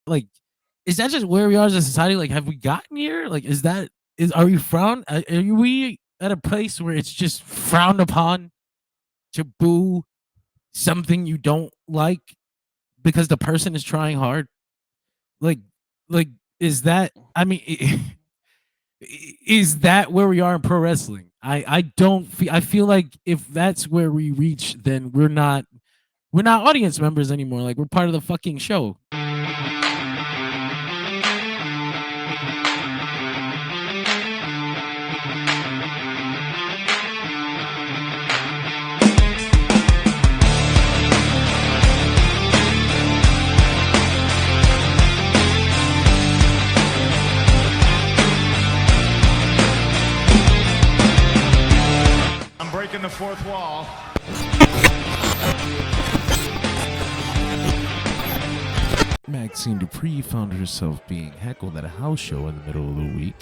Like, is that just where we are as a society? Like, have we gotten here? Like, are we are we at a place where it's just frowned upon to boo something you don't like because the person is trying hard? Like, like, is that? I mean, is that where we are in pro wrestling? I don't feel. I feel like if that's where we reach, then we're not audience members anymore. Like, we're part of the fucking show. I'm breaking the fourth wall. Maxxine Dupri found herself being heckled at a house show in the middle of the week,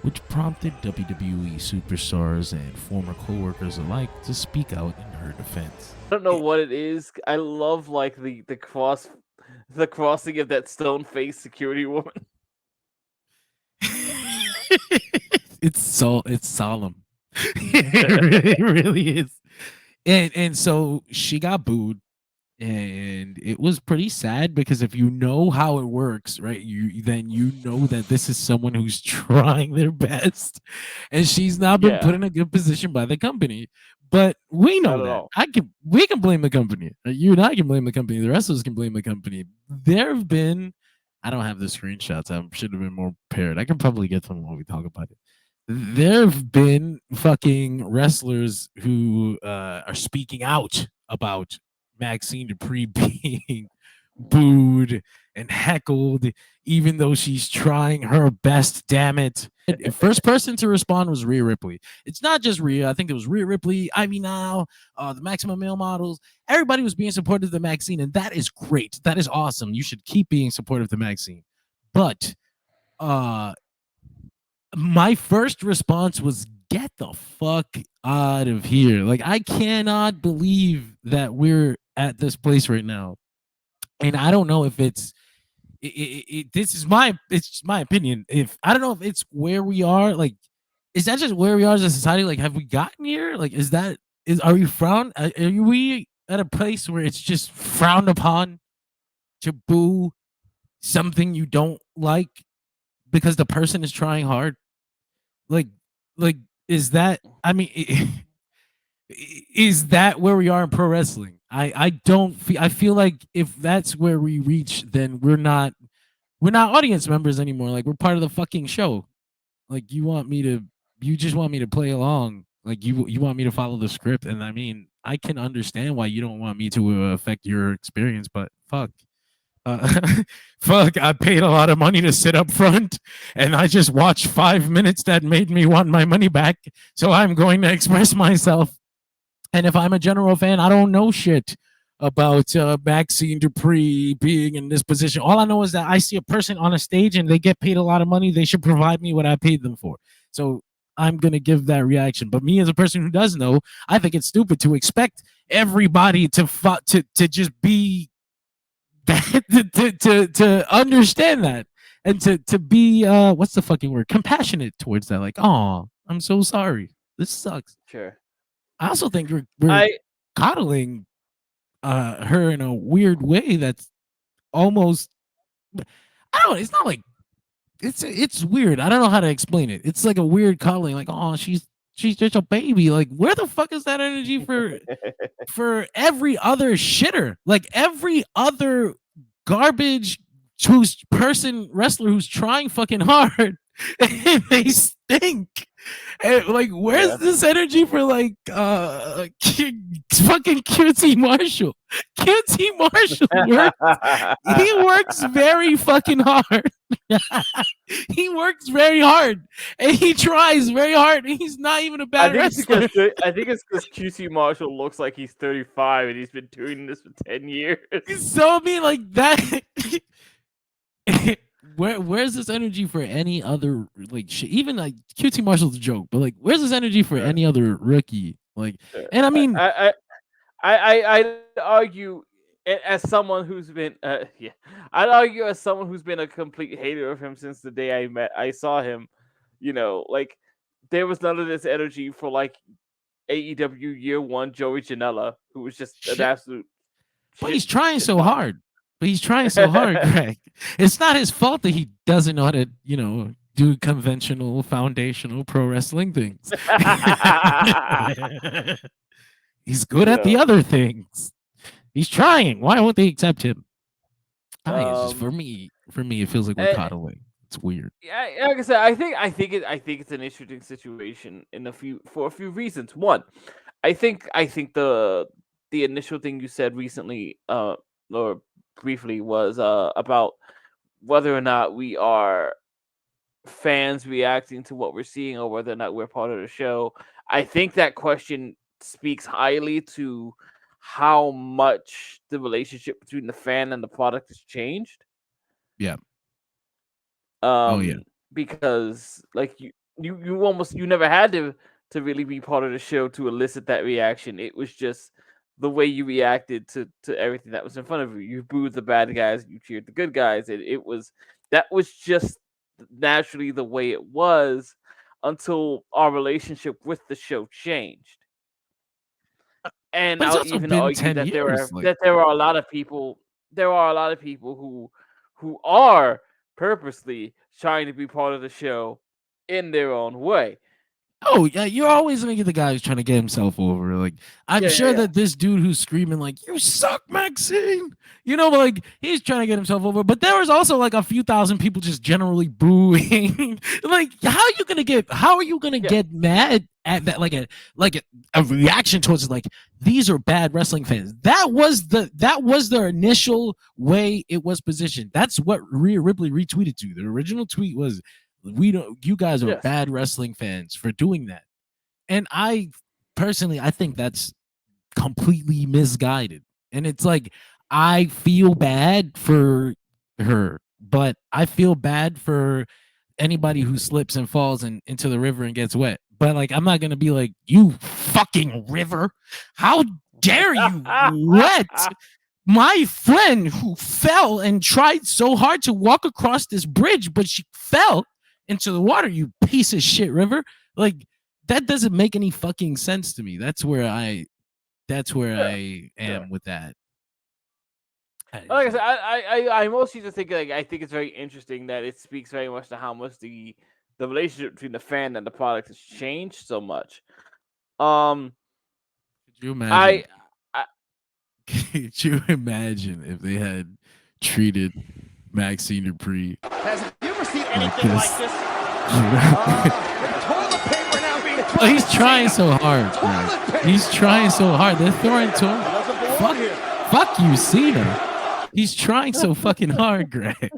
which prompted WWE superstars and former co-workers alike to speak out in her defense. I don't know what it is. I love like the crossing of that stone faced security woman. It's solemn. It really is. And so she got booed, and it was pretty sad because if you know how it works, right, then you know that this is someone who's trying their best, and she's not been put in a good position by the company. But we know that we can blame the company. You and I can blame the company. The rest of us can blame the company. There have been, I don't have the screenshots. I should have been more prepared. I can probably get them while we talk about it. There have been fucking wrestlers who are speaking out about Maxxine Dupri being booed and heckled, even though she's trying her best. Damn it! The first person to respond was Rhea Ripley. It's not just Rhea. I think it was Rhea Ripley, Ivy Now, the Maximum Male Models. Everybody was being supportive of the Maxxine, and that is great. That is awesome. You should keep being supportive of the Maxxine. But my first response was, get the fuck out of here. Like, I cannot believe that we're at this place right now. And I don't know if this is my opinion. If I don't know if it's where we are, like, is that just where we are as a society? Like, have we gotten here? Like, are we are we at a place where it's just frowned upon to boo something you don't like because the person is trying hard? Like is that, I mean, is that where we are in pro wrestling? I feel like if that's where we reach, then we're not audience members anymore. Like, we're part of the fucking show. Like, you just want me to play along. Like, you want me to follow the script. And I mean, I can understand why you don't want me to affect your experience, but fuck. Fuck, I paid a lot of money to sit up front, and I just watched 5 minutes that made me want my money back. So I'm going to express myself. And if I'm a general fan, I don't know shit about Maxxine Dupri being in this position. All I know is that I see a person on a stage and they get paid a lot of money. They should provide me what I paid them for. So I'm going to give that reaction. But me, as a person who does know, I think it's stupid to expect everybody to just be to understand that, and to be what's the fucking word, compassionate towards that. Like, oh, I'm so sorry, this sucks. Sure. I also think we're coddling her in a weird way that's almost, I don't know, it's not like, it's weird. I don't know how to explain it. It's like a weird coddling, like, oh, she's just a baby. Like, where the fuck is that energy for every other shitter? Like, every other garbage wrestler who's trying fucking hard, and they stink. And, like, where's this energy for, like, fucking QT Marshall? QT Marshall he works very fucking hard. He works very hard, and he tries very hard, and he's not even a bad wrestler. I think it's because QT Marshall looks like he's 35 and he's been doing this for 10 years. So I mean, like, that. Where's this energy for any other, like, shit? Even like QT Marshall's a joke, but like, where's this energy for any other rookie? Like, and I mean, I'd argue as someone who's been, I'd argue as someone who's been a complete hater of him since the day I saw him. Like there was none of this energy for like AEW Year One Joey Janela, who was just an Shit. absolute. But he's trying so hard. Greg. It's not his fault that he doesn't know how to, do conventional foundational pro wrestling things. He's good at the other things. He's trying. Why won't they accept him? It's just for me, it feels like we're caught away. It's weird. Yeah, like I said, I think it's an interesting situation for a few reasons. One, I think the initial thing you said recently, or briefly, was about whether or not we are fans reacting to what we're seeing, or whether or not we're part of the show. I think that question speaks highly to how much the relationship between the fan and the product has changed. Yeah. Because like you never had to really be part of the show to elicit that reaction. It was just the way you reacted to everything that was in front of you. You booed the bad guys, you cheered the good guys. That was just naturally the way it was until our relationship with the show changed. And I'll even argue that there are a lot of people who are purposely trying to be part of the show in their own way. Oh yeah, you're always gonna get the guy who's trying to get himself over. Like I'm sure that this dude who's screaming like "You suck, Maxxine," like he's trying to get himself over. But there was also like a few thousand people just generally booing. Like how are you gonna get mad at that? Like a reaction towards it, like these are bad wrestling fans. That was their initial way it was positioned. That's what Rhea Ripley retweeted to. The original tweet was, you guys are bad wrestling fans for doing that. And I personally think that's completely misguided. And it's like, I feel bad for her, but I feel bad for anybody who slips and falls into the river and gets wet. But like, I'm not going to be like, you fucking river. How dare you wet my friend who fell and tried so hard to walk across this bridge, but she fell into the water, you piece of shit, river. Like that doesn't make any fucking sense to me. That's where I am with that. Like I said, I mostly just think I think it's very interesting that it speaks very much to how much the relationship between the fan and the product has changed so much. Could you imagine? Could you imagine if they had treated Maxxine Dupri? Have you ever seen anything like this? Toilet paper now being he's trying so hard. He's trying so hard. They're throwing fuck you, Cena. He's trying so fucking hard, Greg.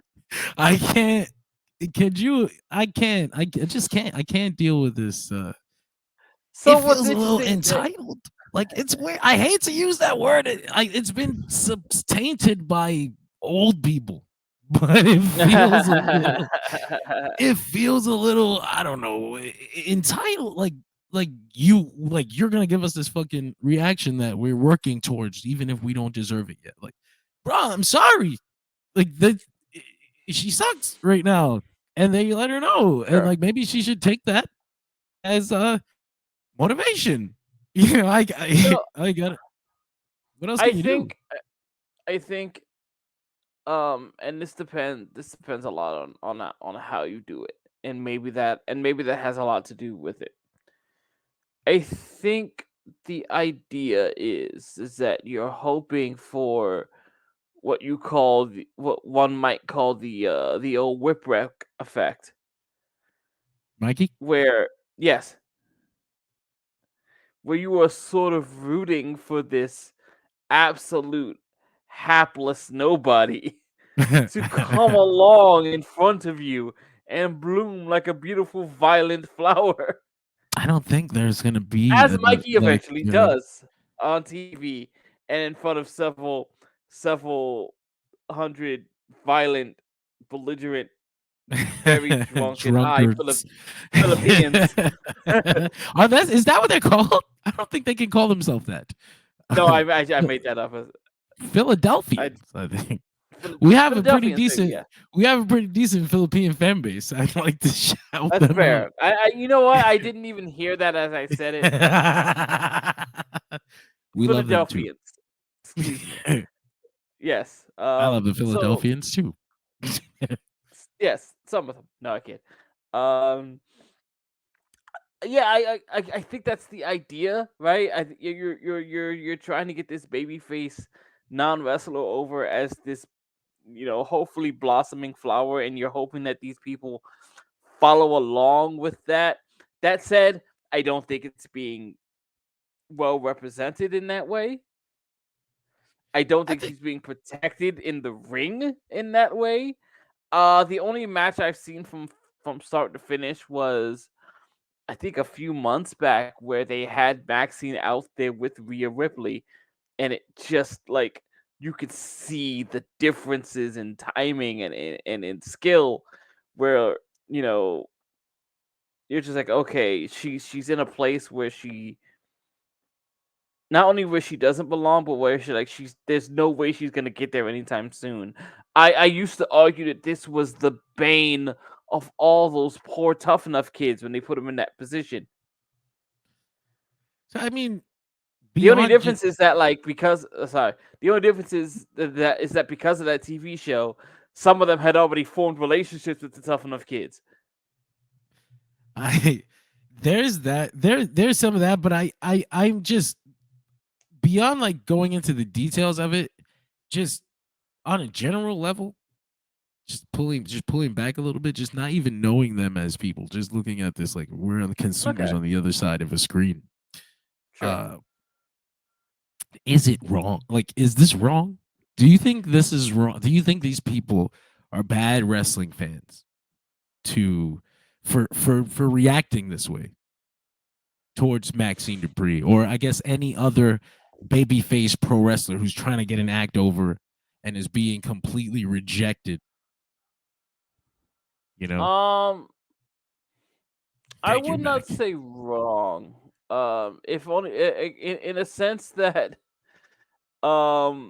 I can't. I just can't. I can't deal with this. So it feels a little entitled. Like it's weird. I hate to use that word. It's been tainted by old people, but it feels a little. I don't know, entitled. Like you're gonna give us this fucking reaction that we're working towards, even if we don't deserve it yet. Like, bro, I'm sorry. Like she sucks right now, and then you let her know, and like maybe she should take that as motivation. I got it. What else can you do? I think, and this depends a lot on how you do it, and maybe that has a lot to do with it. I think the idea is that you're hoping for what one might call the old whipwreck effect, Mikey, where you are sort of rooting for this absolute hapless nobody to come along in front of you and bloom like a beautiful violent flower. I don't think there's gonna be, as Mikey eventually does on TV and in front of several hundred violent, belligerent, very drunk and high Filipinos. Is that what they're called? I don't think they can call themselves that. No, I made that up. Philadelphians, I think. We have a pretty Philadelphians, decent yeah. we have a pretty decent Philippine fan base. I'd like to shout That's them fair. out. You know what? I didn't even hear that as I said it. We love them too. Philadelphians. Excuse me. Yes. I love the So Philadelphians too. yes, some of them. No, I can't. Yeah, I think that's the idea, right? You're trying to get this babyface non-wrestler over as this, hopefully blossoming flower, and you're hoping that these people follow along with that. That said, I don't think it's being well represented in that way. I don't think he's being protected in the ring in that way. The only match I've seen from start to finish was, I think, a few months back, where they had Maxxine out there with Rhea Ripley, and it just, like, you could see the differences in timing and in skill, where you're just like, okay, she's in a place where she not only where she doesn't belong, but where there's no way she's gonna get there anytime soon. I used to argue that this was the bane of all those poor Tough Enough kids when they put them in that position. So I mean, The only beyond difference is that, like, because the only difference is that because of that TV show, some of them had already formed relationships with the Tough Enough kids. there's some of that, but I'm just beyond, like, going into the details of it, just on a general level, just pulling back a little bit, just not even knowing them as people, just looking at this like we're the consumers Okay. on the other side of a screen. Sure. Is it wrong? Like, is this wrong? Do you think this is wrong? Do you think these people are bad wrestling fans for reacting this way towards Maxxine Dupri, or I guess any other babyface pro wrestler who's trying to get an act over and is being completely rejected? I Thank you, would not Mac. say wrong. If only in a sense that I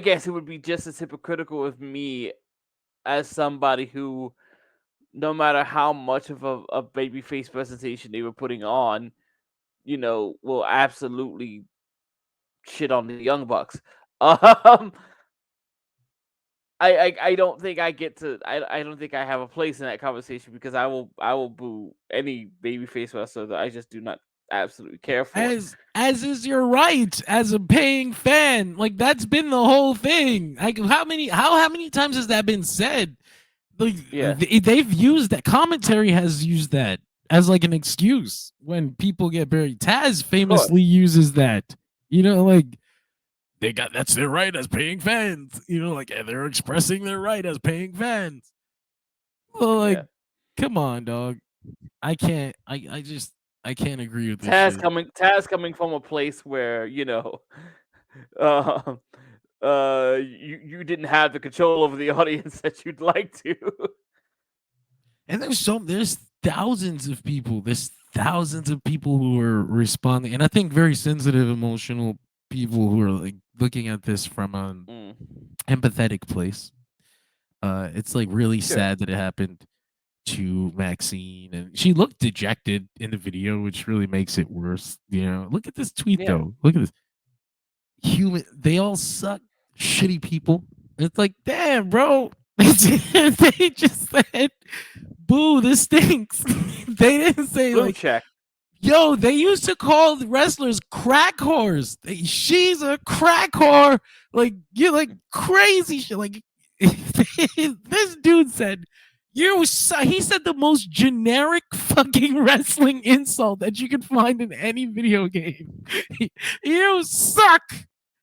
guess it would be just as hypocritical of me as somebody who, no matter how much of a babyface presentation they were putting on, will absolutely shit on the Young Bucks. I don't think I get to. I don't think I have a place in that conversation, because I will boo any babyface wrestler that I just do not absolutely care for. As is your right as a paying fan. Like, that's been the whole thing. Like, how many times has that been said? Like, Yeah. they've used that. Commentary has used that as like an excuse when people get buried. Taz famously uses that. Like, that's their right as paying fans. Like, they're expressing their right as paying fans. Well, like, come on, dog. I can't. I can't agree with this. Taz coming from a place where you didn't have the control over the audience that you'd like to. And there's thousands of people. There's thousands of people who are responding, and I think very sensitive, emotional people who are like looking at this from an empathetic place. It's like really sad that it happened to Maxxine, and she looked dejected in the video, which really makes it worse. Look at this tweet though. Look at this. They all suck. Shitty people. It's like, damn, bro. They just said, boo, this stinks. They didn't say Blue like, check. Yo, they used to call the wrestlers crack whores. She's a crack whore. Like, you're like crazy shit. Like, this dude said, he said the most generic fucking wrestling insult that you could find in any video game. You suck.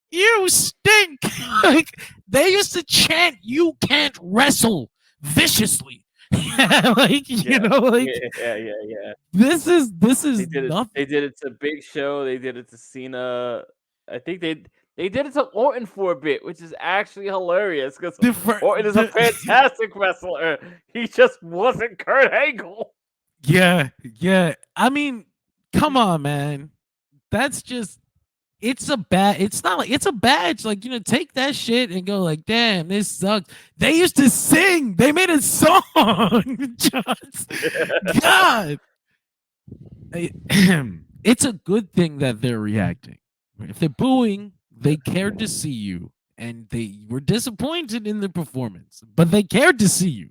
You stink. Like, they used to chant, "You can't wrestle," viciously. Like, Yeah. This is They did nothing. They did it to Big Show. They did it to Cena. I think they did it to Orton for a bit, which is actually hilarious because Orton is a fantastic wrestler. He just wasn't Kurt Angle. Yeah. I mean, come on, man. That's just it's a bad. It's not like it's a badge. Like, take that shit and go like, damn, this sucks. They used to sing. They made a song. Just, God, it's a good thing that they're reacting. If they're booing, they cared to see you, and they were disappointed in the performance, but they cared to see you.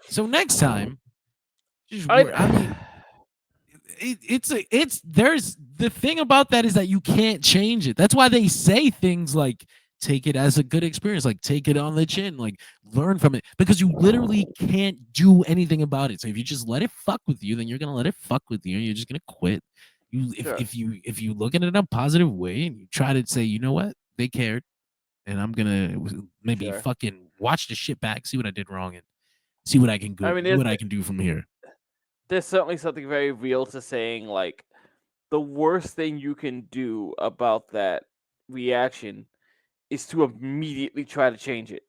So next time, I mean, there's the thing about that is that you can't change it. That's why they say things like take it as a good experience, like take it on the chin, like learn from it, because you literally can't do anything about it. So if you just let it fuck with you, then you're gonna let it fuck with you, and you're just gonna quit. If you look at it in a positive way and you try to say, you know what, they cared, and I'm gonna maybe fucking watch the shit back, see what I did wrong, and see what I can do from here. There's certainly something very real to saying, like, the worst thing you can do about that reaction is to immediately try to change it.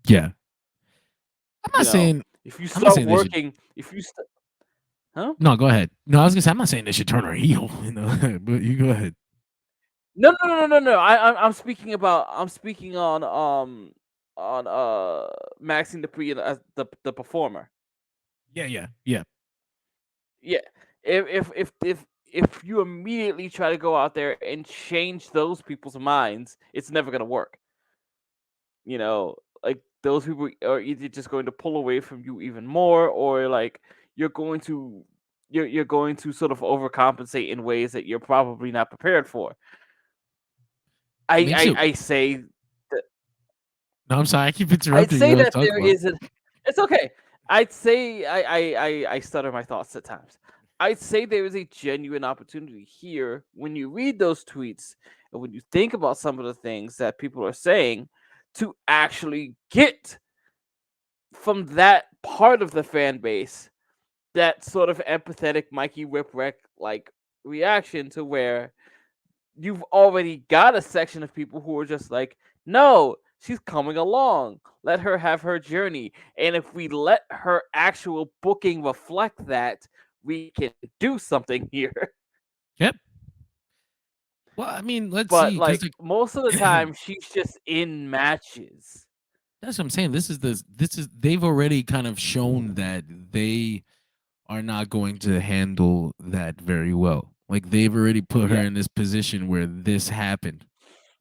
Yeah. I'm not saying if you start working, huh? No, go ahead. No, I was gonna say I'm not saying they should turn her heel, but you go ahead. No. I'm speaking on Maxxine Dupri as the performer. Yeah. Yeah. If you immediately try to go out there and change those people's minds, it's never gonna work. Like, those people are either just going to pull away from you even more, or like you're going to sort of overcompensate in ways that you're probably not prepared for. I say that. No, I'm sorry. I keep interrupting. I'd say that there isn't. It's okay. I'd say I stutter my thoughts at times. I'd say there is a genuine opportunity here when you read those tweets and when you think about some of the things that people are saying, to actually get from that part of the fan base that sort of empathetic Mikey Whipwreck like reaction, to where you've already got a section of people who are just like, no, she's coming along. Let her have her journey. And if we let her actual booking reflect that, we can do something here. Yep. Well, I mean, let's But see. like most of the time, she's just in matches. That's what I'm saying. They've already kind of shown that they are not going to handle that very well. Like, they've already put her in this position where this happened.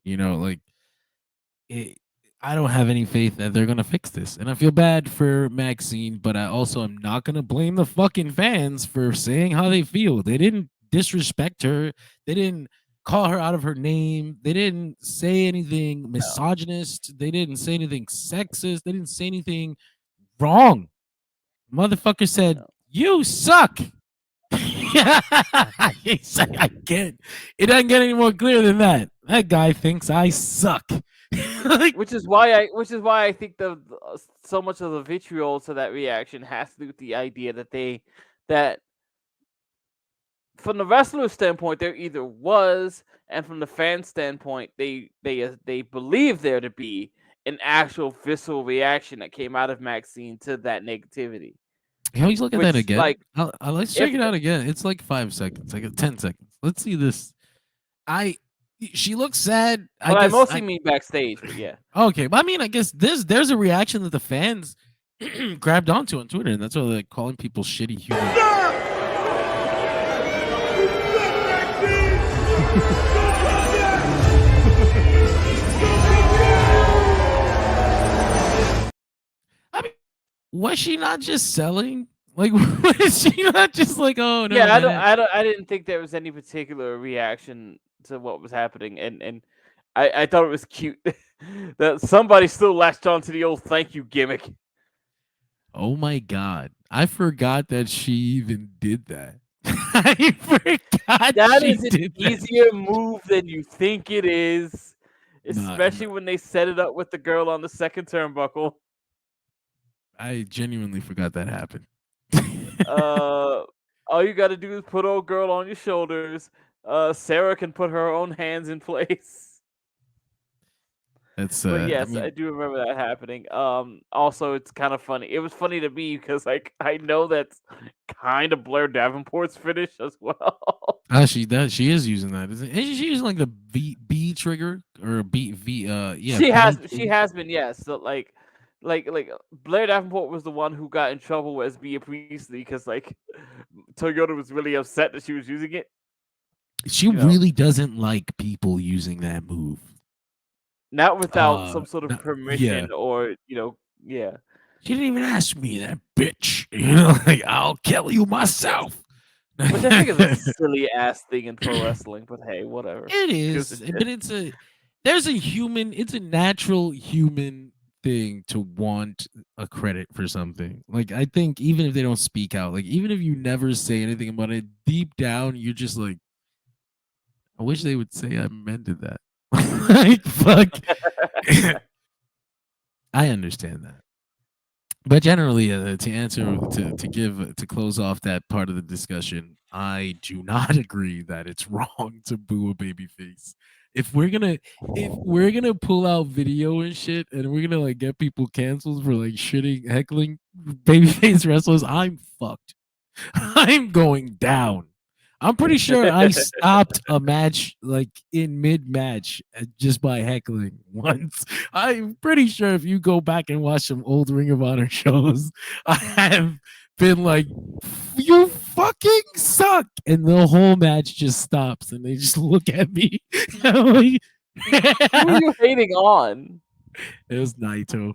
Like, I don't have any faith that they're gonna fix this, and I feel bad for Maxxine, but I also am not gonna blame the fucking fans for saying how they feel. They didn't disrespect her. They didn't call her out of her name. They didn't say anything misogynist. They didn't say anything sexist. They didn't say anything wrong. Motherfucker said, "You suck." I can't. It doesn't get any more clear than that. That guy thinks I suck. Which is why I think so much of the vitriol to that reaction has to do with the idea that from the wrestler standpoint there either was, and from the fan standpoint they believe there to be an actual visceral reaction that came out of Maxxine to that negativity. Can we look at that again? Like, let's check it out again. It's like 5 seconds, like 10 seconds. Let's see this. She looks sad. I mostly mean backstage, but yeah. Okay, but I mean, I guess there's a reaction that the fans grabbed onto on Twitter, and that's why they're calling people shitty humans. I mean, was she not just selling? Like, was she not just like, oh no? Yeah, I didn't think there was any particular reaction to what was happening, and I thought it was cute that somebody still latched on to the old thank you gimmick. Oh my god, I forgot that she even did that. I forgot that is an easier move than you think it is, especially when they set it up with the girl on the second turnbuckle. I genuinely forgot that happened. All you got to do is put old girl on your shoulders. Sarah can put her own hands in place. That's But yes, I I mean, do remember that happening. Also, it's kind of funny. It was funny to me because like I know that's kind of Blair Davenport's finish as well. she does. She is using that. Isn't she using like the B trigger or B yeah She B has trigger? been, yes. So Blair Davenport was the one who got in trouble with Bea Priestley because like Toyota was really upset that she was using it. She You know, really doesn't like people using that move. not without some sort of Yeah. permission or yeah. She didn't even ask me, that bitch. You know, like I'll kill you myself. Which I think is a silly ass thing in pro wrestling, but hey, whatever. It Gives a is, shit. but it's a natural human thing to want a credit for something. Like I think even if they don't speak out, like even if you never say anything about it, deep down you're just like, I wish they would say I amended that. Like fuck. I understand that. But generally, to answer to close off that part of the discussion, I do not agree that it's wrong to boo a babyface. If we're gonna pull out video and shit, and we're gonna like get people canceled for like shitting heckling babyface wrestlers, I'm fucked. I'm going down. I'm pretty sure I stopped a match like in mid match just by heckling once. I'm pretty sure if you go back and watch some old Ring of Honor shows, I have been like, you fucking suck. And the whole match just stops and they just look at me. Who are you hating on? It was Naito.